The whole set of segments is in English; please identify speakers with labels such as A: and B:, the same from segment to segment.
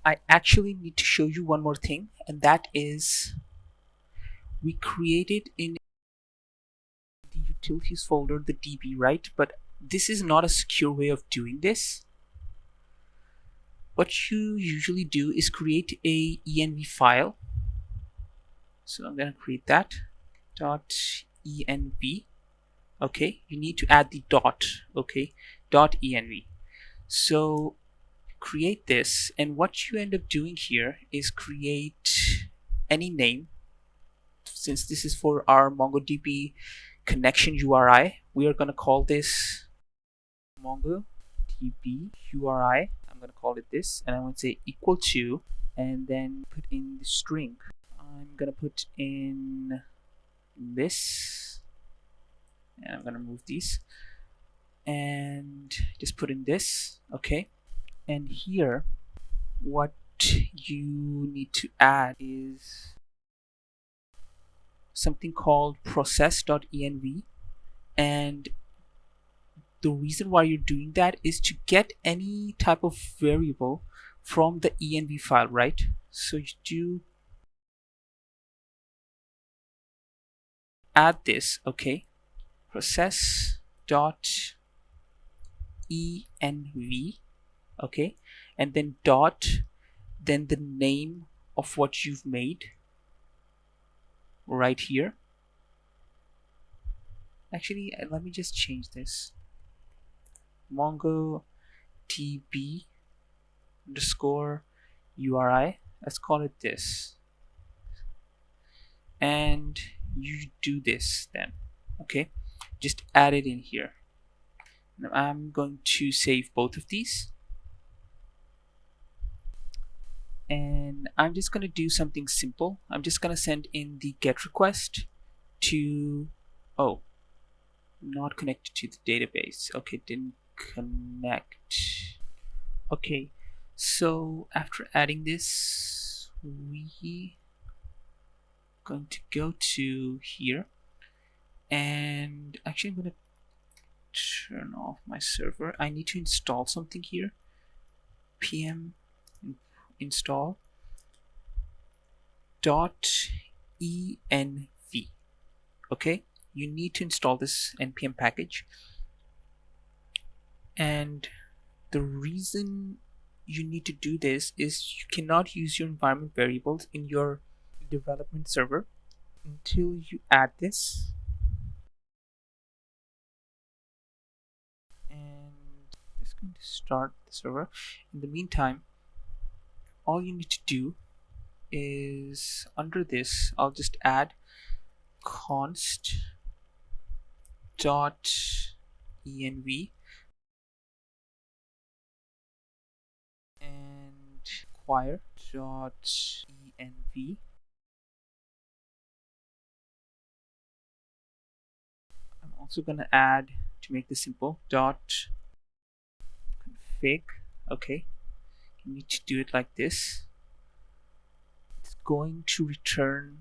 A: I actually need to show you one more thing, and that is we created in the utilities folder the DB, right? But this is not a secure way of doing this. What you usually do is create a env file. So I'm going to create that .env. Okay, you need to add the dot. Okay, .env. So create this, and what you end up doing here is create any name. Since this is for our MongoDB connection URI, we are going to call this MongoDB URI. I'm going to call it this, and I want to say equal to, and then put in the string. I'm going to put in this, and I'm going to move these, and just put in this. Okay, and here what you need to add is something called process.env, and the reason why you're doing that is to get any type of variable from the env file, right? So you do add this. Okay, process.env, okay, and then dot, then the name of what you've made right here. Actually, let me just change this. MongoDB underscore URI. Let's call it this. And you do this then. Okay, just add it in here. Now I'm going to save both of these. And I'm just going to do something simple. I'm just going to send in the GET request to, oh, not connected to the database. Okay, didn't connect. Okay, so after adding this, we going to go to here, and actually I'm going to turn off my server. I need to install something here. pm install .env. Okay, you need to install this npm package, and the reason you need to do this is you cannot use your environment variables in your development server until you add this. And just going to start the server. In the meantime, all you need to do is under this, I'll just add const dot env and require dot env. I'm also going to add, to make this simple, dot config. Okay, you need to do it like this. It's going to return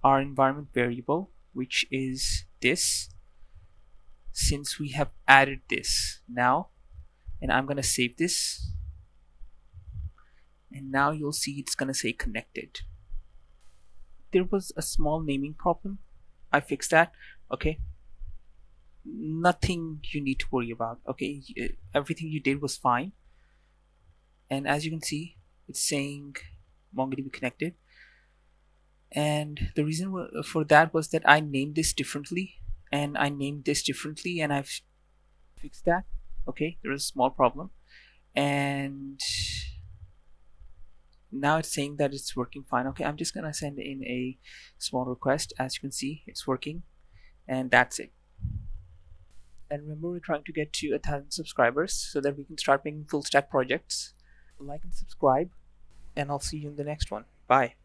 A: our environment variable, which is this, since we have added this now. And I'm going to save this, and now you'll see it's going to say connected. There was a small naming problem. I fixed that. Okay, nothing you need to worry about. Okay, everything you did was fine, and as you can see, it's saying MongoDB connected. And the reason for that was that I named this differently, and I named this differently, and I've fixed that. Okay, there is a small problem, and now it's saying that it's working fine. Okay, I'm just gonna send in a small request. As you can see, it's working, and that's it. And remember, we're trying to get to 1,000 subscribers so that we can start making full stack projects. Like and subscribe, and I'll see you in the next one. Bye.